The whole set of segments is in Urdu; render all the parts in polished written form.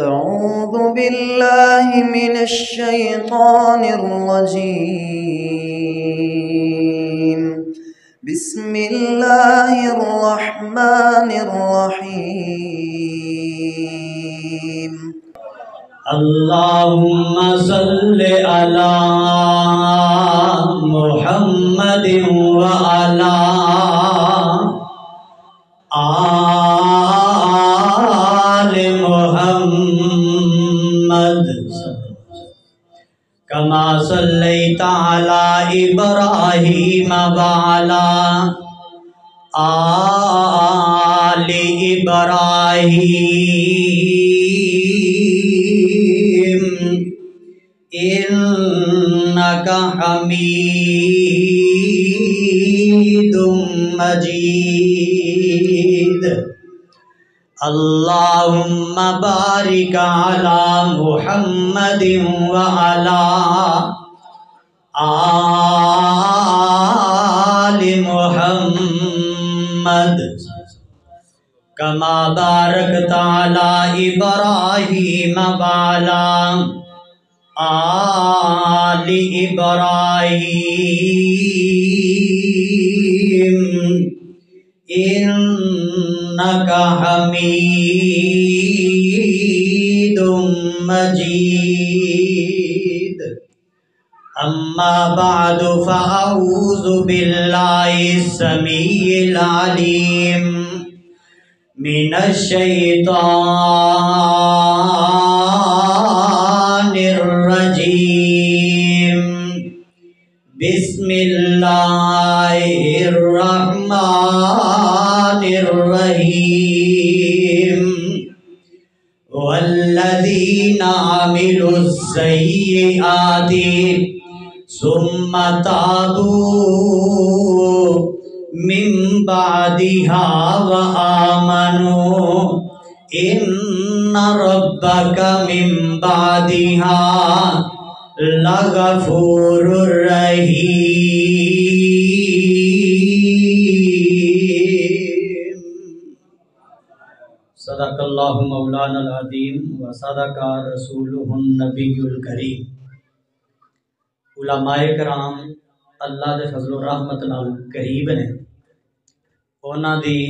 أعوذ بالله من الشيطان الرجيم. بسم الله الرحمن الرحيم. اللهم صل على محمد وعلى آل محمد كما صليت على إبراهيم وعلى آل إبراهيم إنك حميد مجيد. اللهم بارك على محمد وعلى آل محمد كما باركت على إبراهيم وعلى آل إبراهيم إنك حميد مجيد. أما بعد فأعوذ بالله السميع العليم من الشيطان الرجيم. بسم الله الرحمن الرحيم. والذين عملوا السيئات ثم تابوا من بعدها وآمنوا إن ربك من بعدها لغفور رحيم. صدق اللہ مولانا العظیم و صدق رسولہ النبی الکریم. علماء کرام اللہ دے فضل و رحمت نال قریب نے. انہاں دی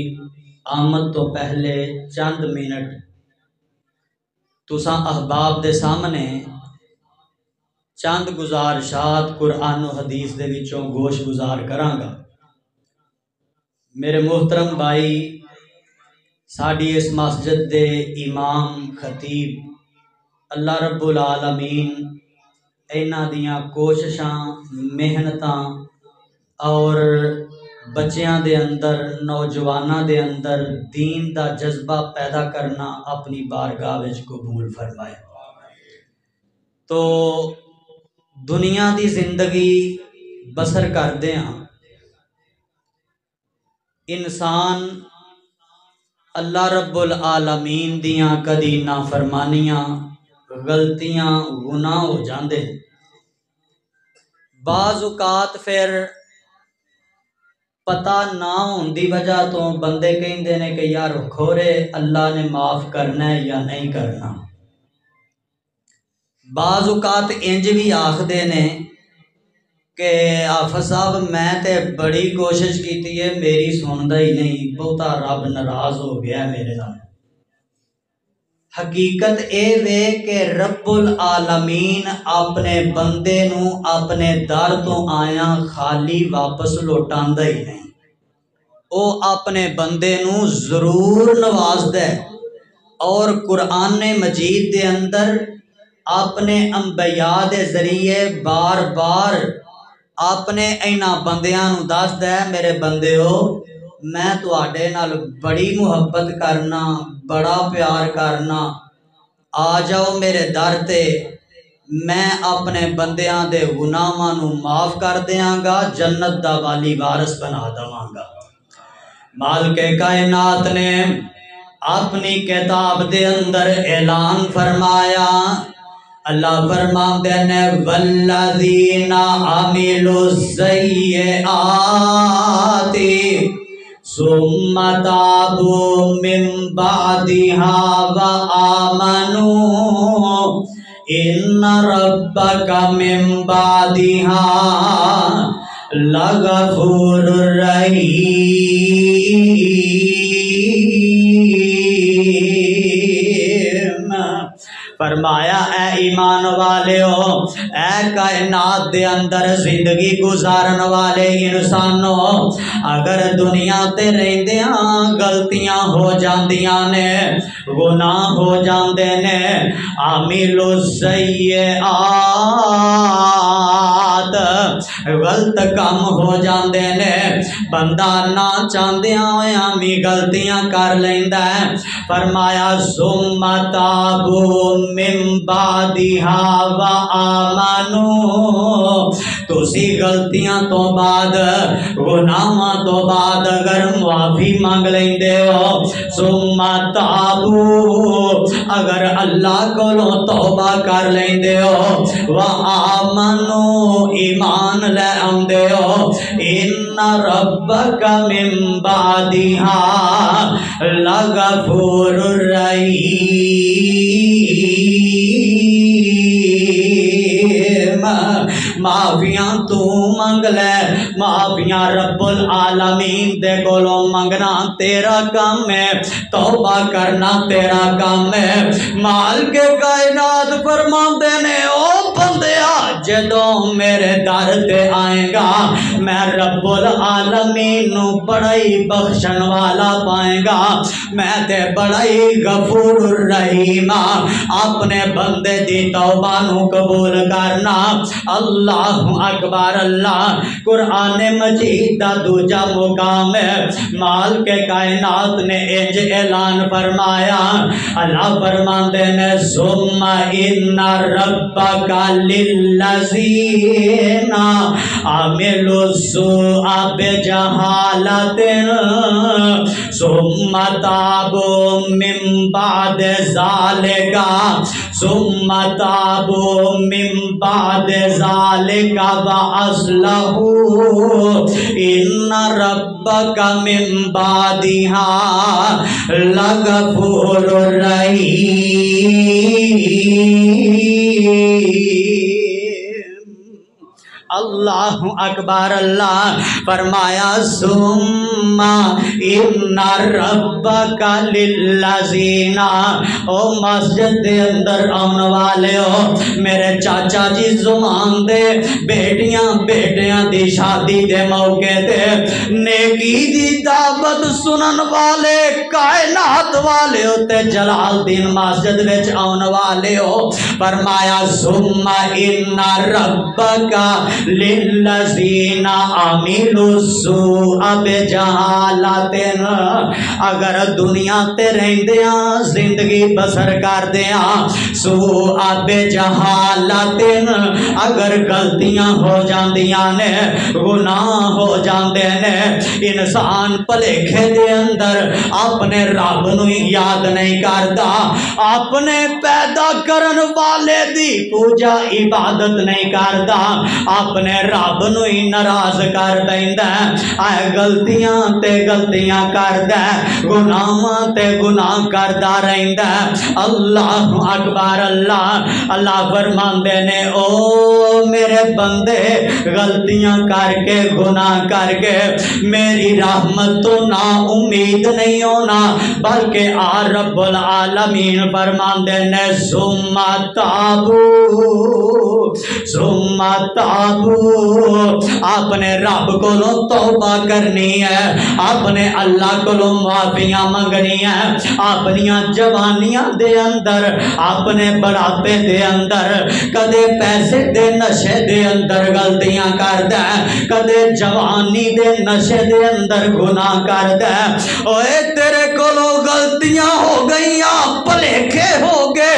آمد تو پہلے چند منٹ تساں احباب دے سامنے چند گزارشات قرآن و حدیث دے وچوں گوش گزار کراں گا. میرے محترم بھائی، ساڈی اس مسجد دے امام خطیب اللہ رب العالمین انہاں دیاں کوششاں محنتاں اور بچیاں دے اندر نوجواناں دے اندر دین دا جذبہ پیدا کرنا اپنی بارگاہ وچ قبول فرمائے. تو دنیا دی زندگی بسر کردے ہاں انسان اللہ رب العالمین دیاں کدی نافرمانیاں غلطیاں گناہ ہو جاندے. بعض اوقات پھر پتہ نہ ہون دی وجہ تو بندے کہندے نے کہ یار کھورے اللہ نے معاف کرنا ہے یا نہیں کرنا. بعض اوقات انج بھی آخدے نے کہ آفت صاحب میں تے بڑی کوشش کیتی ہے میری سندا ہی نہیں، بہتا رب ناراض ہو گیا میرے نال. حقیقت اے وے کہ رب العالمین اپنے بندے نو اپنے در تو آیا خالی واپس لوٹاندا ہی نہیں. او اپنے بندے نو ضرور نوازدا ہے اور قرآن مجید دے اندر اپنے انبیاء دے ذریعے بار بار اپنے اینا بندیاں نو دسدا ہے میرے بندیو میں تواڈے نال بڑی محبت کرنا، بڑا پیار کرنا، آ جاؤ میرے در تے، میں اپنے بندیاں دے گناہاں نو معاف کر دیاں گا، جنت دا والی وارث بنا دواں گا. مالک کائنات نے اپنی کتاب دے اندر اعلان فرمایا. اللہ فرماتے ہیں والذین عملوا السیئات ثم تابوا من بعدها وآمنوا إن ربك من بعدها لغفور رحیم۔ فرمایا اے ایمان والے ہو، اے کائنات دے اندر زندگی گزارن والے انسانوں، اگر دنیا تے رہندیاں غلطیاں ہو جاندیاں نے، گناہ ہو جاندے نے، عامل السیئات غلط کم ہو جاندے نے، بندہ نہ چاہندیاں ہویاں بھی غلطیاں کر لیندا ہے۔ فرمایا ثم تابوا من بعدها وآمنوا، تسی غلطیاں تو بعد گناہاں تو بعد اگر معافی مانگ لیندے ہو، ثم تابوا اگر اللہ کولوں توبہ کر لیندے ہو، وآمنوا ایمان لے آندے ہو، ان ربک من بعدها لغفور رحیم۔ معافیاں تو منگ لے، معافیاں رب العالمین دے کولوں منگنا تیرا کام ہے، توبہ کرنا تیرا کام ہے۔ مالک کائنات فرماندے نے او بندیا جدوں میرے در تے آئے گا، میں رب العالمین نو بڑا ہی بخشن والا پائے گا، میں تے بڑا ہی غفور الرحیم۔ اپنے بندے دی توبہ نو قبول کرنا۔ اللہ اکبر۔ اللہ قرآن مجید دا دوجا مقام ہے، مالک کائنات نے انج اعلان فرمایا، اللہ فرماندے نے ثم ان ربک للذین عملوا السوء بجہالۃ ثم تابوا من بعد ذلک ثم تابوا من بعد ذلک واصلحوا ان ربک من بعدها لغفور رحیم۔ اللہ اکبر۔ اللہ فرمایا ثم ان ربک للذین، او مسجد دے اندر آن والے ہو میرے چاچا جی زمان دے بیٹیاں دی شادی دے موقع تے نیکی دی دعوت سنن والے کائنات والے ہو تے جلال دین مسجد وچ آن والے ہو، فرمایا ثم ان ربک للذین عملوا السوء بجہالۃ، اگر دنیا تے رہندیاں زندگی بسر کردیاں سوء بجہالۃ، اگر غلطیاں ہو جاندیاں نے، گناہ ہو جاندے نے، انسان بھلیکھے دے اندر اپنے رب نو یاد نہیں کردا، اپنے پیدا کرن والے دی پوجا عبادت نہیں کردا، اپنے رب نو ہی ناراض کر دیندا ہے، اے غلطیاں تے غلطیاں کردا ہے، گناہاں تے گناہ کردا رہندا ہے۔ اللہ اکبر۔ اللہ اللہ فرماندے نے او میرے بندے غلطیاں کر کے گناہ کر کے میری رحمت تو نا امید نہیں ہونا، بلکہ آ رب العالمین فرماندے نے ثم تابوا، اپنے رب کو توبہ کرنی ہے، اپنے اللہ کو معافیاں منگنی ہے، اپنیاں جوانیاں دے اندر، اپنے بڑھاپے دے اندر، کدے پیسے دے نشے دے اندر غلطیاں کردا ہے، کدے جوانی دے نشے دے اندر گناہ کردا ہے، اوے تیرے کولوں غلطیاں ہو گئیاں، بھلیکھے ہو گئے،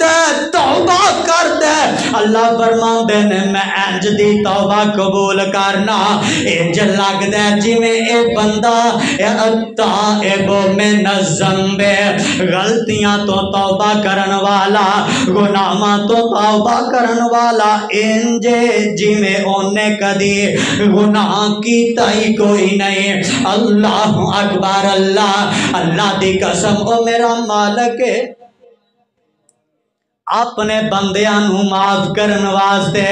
دے توبہ کر دے اللہ فرماندے نے میں انج دی توبہ قبول کرنا انج لگ دے جویں اے بندہ التائب من الذنب غلطیاں تو توبہ کرن والا گناہاں تو توبہ کرن والا انج جویں اونے کدی گناہ کیتا ہی کوئی نہیں اللہ اکبر اللہ دی قسم او میرا مالک ہے اپنے بندیاں نو معاف کرن واسطے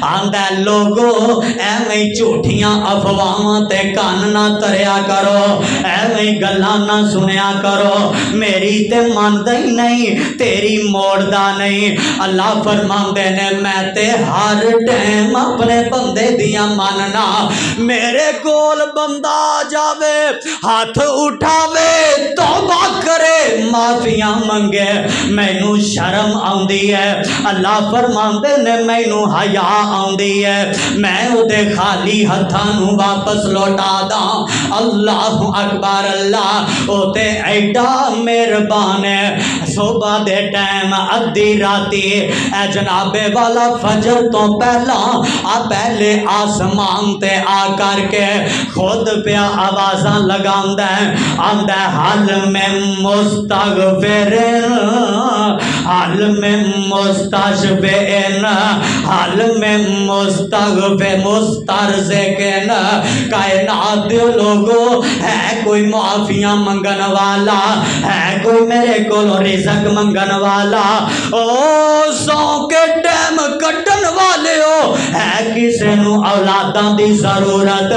آندا لوگو ایویں جھوٹیاں افواہاں تے کان نہ تریا کرو ایویں گلاں نہ سنیا کرو میری تے مندا ہی نہیں تیری موڑدا نہیں اللہ فرماندے نے میں تے ہر ٹائم اپنے بندے دیاں مننا میرے کول بندہ آ جاوے ہاتھ اٹھاوے توبہ کرے معافیاں منگے مینوں شرم اللہ فرماندے نے مینوں حیا آندی ہے میں اودے خالی ہتھاں نو واپس لوٹا داں اللہ اکبر اللہ او تے ایڈا مہربان ہے صبح دے ٹائم ادھی راتی اے جناب والا فجر تو پہلے آسمان تے آ کر کے خود پیا آوازاں لگاندا ہے آندا حل میں مستغفرن حل میں مستشفین حل میں مستغفر مسترزقین کائنات دے لوگو ہے کوئی معافیاں منگن والا ہے کوئی میرے کو رزق منگن والا او سو کے ٹائم کٹن والے ہو ہے کسے نو اولاداں دی ضرورت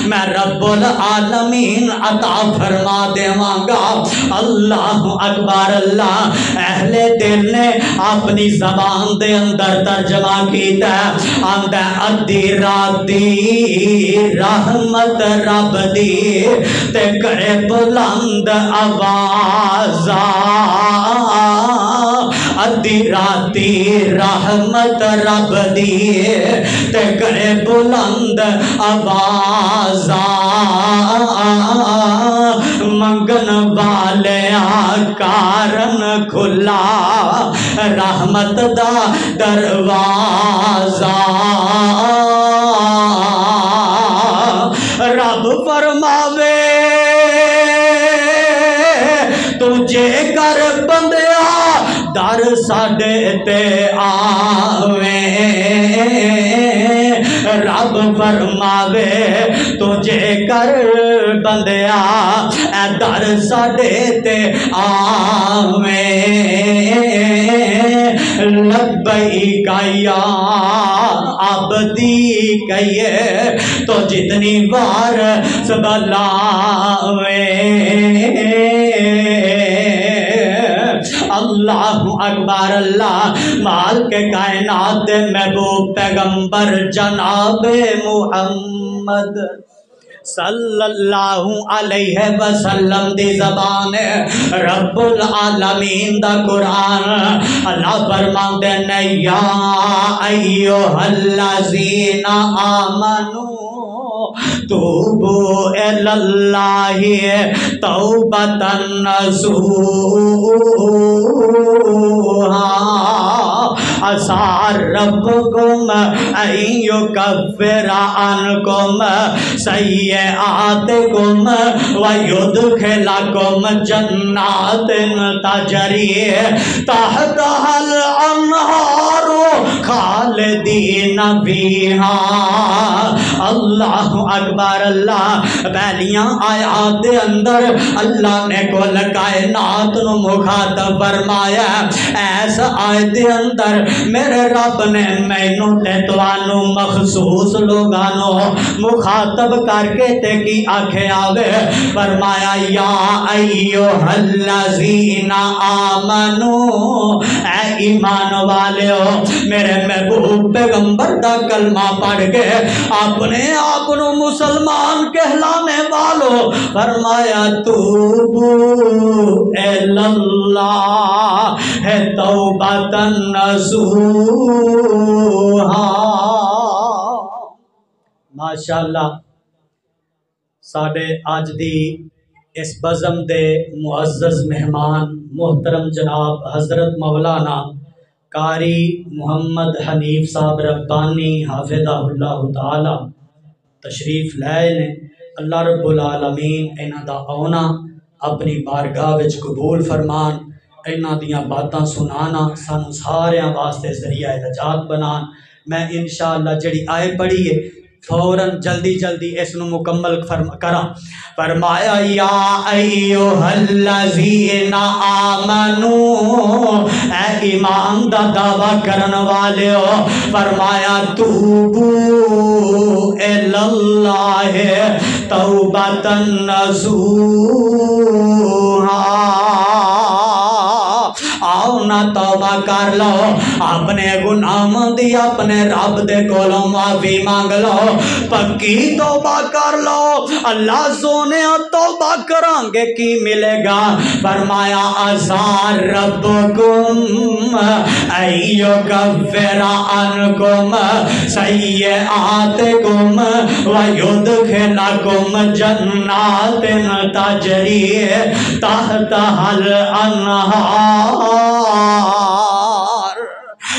میں رب العالمین عطا فرما دیواں گا اللہ اکبر اللہ اہل دل نے اپنی زبان دے اندر ترجمہ کیتا ہے آندا ادھی رات دی رحمت رب دی تے کرے بلند آواز ادھی رات دی رحمت رب دی تے کرے بلند آواز منگن والے کارن کھلا رحمت دا دروازہ رب فرماوے تجھے کر بندیا در ساڈے تے آویں رب فرماوے تجھے کر بندیا اے در ساڈے تے آویں لبیک یا عبدی کہیے تو جتنی بار سبلاویں اللہ اکبر اللہ مال کے کائنات محبوب پیغمبر جناب محمد صلی اللہ علیہ وسلم دی زبان رب العالمین دا قرآن اللہ فرماندے نے یا ایھا الذین آمنو توبوا الی اللہ توبۃ نصوحا عسى ربكم أن يكفر عنكم سيئاتكم ويدخلكم جنات تجري تحتها الأنهار خالدين فيها اللہ اکبر اللہ پہلیاں آیات دے اندر اللہ نے کل کائنات نو مخاطب فرمایا ایس آیت دے اندر میرے رب نے مینوں تے توانو مخصوص لوگانو مخاطب کر کے تے کی آکھیا وے فرمایا یا ایھا الذین آمنو اے ایمان والےو میرے محبوب پیغمبر دا کلمہ پڑھ کے اپنے آپ کو مسلمان کہلانے والوں فرمایا توبو اللہ ہے توبۃ نصوحا ماشاءاللہ ساڈے اج دی اس بزم دے معزز مہمان محترم جناب حضرت مولانا قاری محمد حنیف صاحب ربانی حافظہ اللہ تعالی تشریف لائے نے۔ اللہ رب العالمین انہاں دا آنا اپنی بارگاہ وچ قبول فرمان، انہاں دیاں باتاں سنانا سانو ساریاں واسطے ذریعہ نجات بنان۔ میں انشاءاللہ جڑی آئے پڑھی ہے فوراً جلدی جلدی اس نو مکمل کراں۔ فرمایا یا ایھا الذین آمنو، اے ایمان دا دعویٰ کرن والیو، فرمایا توبو الی اللہ توبۃ نصوحا، آؤ نہ توبہ کر لو اپنے گناہاں دی، اپنے رب دے کولوں معافی مانگ لو، پکی توبہ کر لو۔ اللہ سونے توبہ کران گے کی ملے گا؟ فرمایا عسیٰ ربکم ان یکفر عنکم سیئاتکم ویدخلکم جنات تجری تحتہا الانہار۔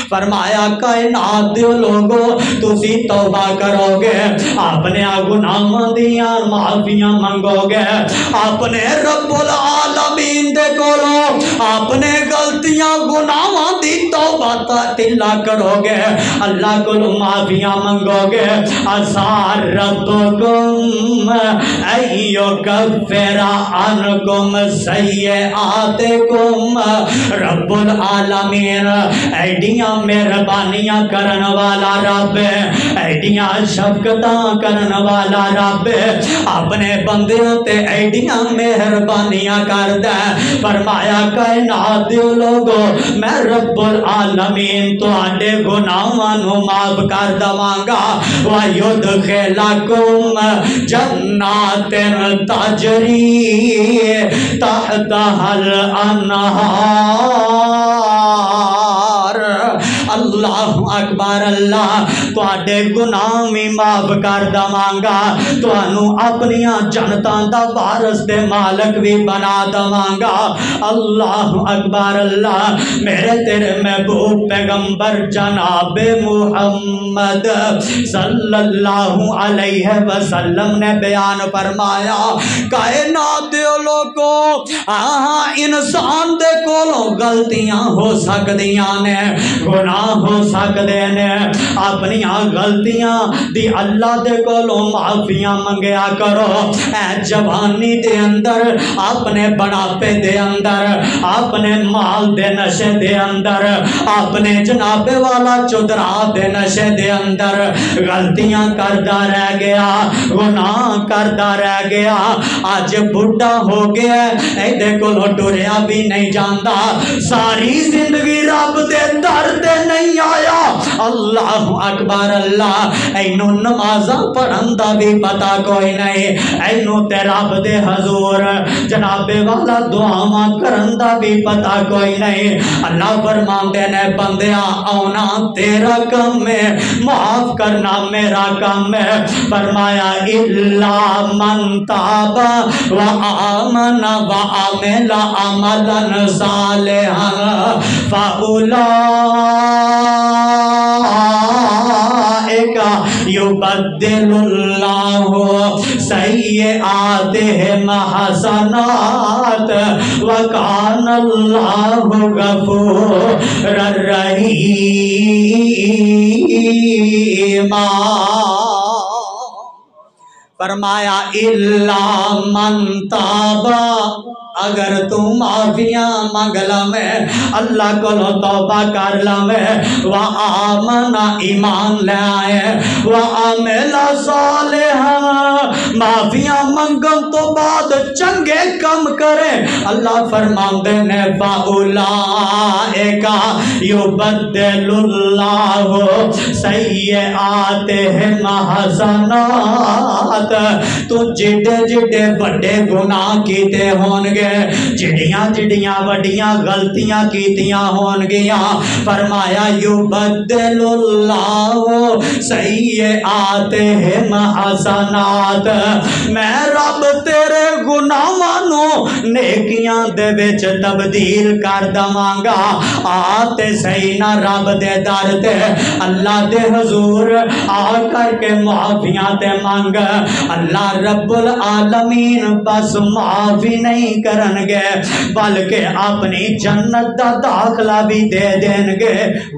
فرمایا کائنات دیو لوگو تسی توبہ کرو گے، اپنے گناہاں دیاں معافیاں منگو گے، اپنے رب العالمین دے کولو اپنے غلطیاں گناہاں دی توبہ تلا کرو گے، اللہ کولو معافیاں منگو گے۔ عسیٰ ربکم ان یکفر عنکم سیئاتکم، رب العالمین ایڈیاں مہربانیاں کرن والا رب ہے، ایڈیاں شفقتاں کرن والا رب ہے، اپنے بندیوں تے ایڈیاں مہربانیاں کردا ہے۔ فرمایا کائنات دیو لوگو میں رب العالمین تواڈے گناہاں نو معاف کر دواں گا، وَيُدْخِلَكُمْ جَنَّاتٍ تَجْرِي تَحْتَهَا الْأَنْهَارُ۔ اللہ اکبر، اللہ تواڈے گناہ بھی معاف کر دواں گا، تانوں اپنیاں جنتاں دا وارث تے مالک بھی بنا دواں گا۔ اللہ اکبر، اللہ میرے تیرے محبوب پیغمبر جناب محمد صلی اللہ علیہ وسلم نے بیان فرمایا کائنات دے لوگو انسان دے کولوں غلطیاں ہو سکدیاں نے، گناہ ہو سکدے نے، اپنیاں غلطیاں دی اللہ دے کولوں معافیاں منگیا کرو۔ اے جوانی دے اندر، اپنے بڑھاپے دے اندر، اپنے مال دے نشے دے اندر، اپنے جنابے والا چودرا دے نشے دے اندر غلطیاں کردہ رہ گیا، گناہ کردہ رہ گیا، آج بڑھا ہو گیا ایدے کولوں ٹریا بھی نہیں جاندا، ساری زندگی رب دے در تے نہیں آیا۔ اللہ اکبر، اللہ اینو نمازاں پڑھن دا بھی پتا کوئی نہیں، اینو تے رب دے حضور جناب والا دعاواں کرن دا بھی پتا کوئی نہیں۔ اللہ فرماندے نے بندیاں آنا تیرا کم ہے، معاف کرنا میرا کم ہے۔ فرمایا الا من تاب وآمن وعمل عملا صالحا فأولئک یبدل اللہ سیئاتہم حسنات وکان اللہ غفورا رحیما۔ فرمایا الا من تابا، اگر تو معافیاں مانگ لویں، اللہ کو توبہ کر لویں، وآمن ایمان لے آئے، وعمل صالحا معافیاں منگن تو بعد چنگے کم کرے، اللہ فرماندے نے فاولائک یبدل اللہ سیئاتہم حسنات۔ تو جڑے جڑے بڑے گناہ کیتے ہون گے گے جڑیاں جڑیاں وڈیاں غلطیاں کیتیاں ہون گیاں فرمایا یبدل اللہ سیئاتہم حسنات میں رب تیرے گناہاں نو نیکیاں دے وچ تبدیل کر دواں گا آتے صحیح نہ رب دے در تے اللہ دے حضور آ کر کے معافیاں تے مانگ اللہ رب العالمین بس معافی نہیں کرن گے بلکہ اپنی جنت دا داخلہ بھی دے دین گے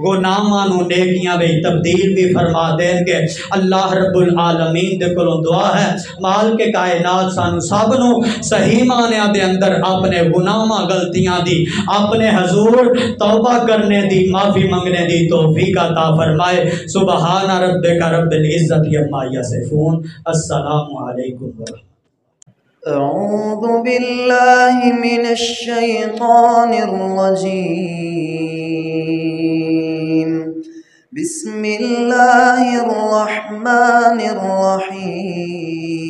گناہاں نو نیکیاں بھی تبدیل بھی فرما دین گے اللہ رب العالمین دے کولوں دعا ہے مال کے کائنات سانو سب نو صحیح معنی دے اندر اپنے گناہاں غلطیاں دی اپنے حضور توبہ کرنے دی معافی منگنے دی توفیق عطا فرمائے سبحان ربک رب العزت عما یصفون السلام علیکم ورحمۃ أعوذ بالله من الشيطان الرجيم بسم الله الرحمن الرحيم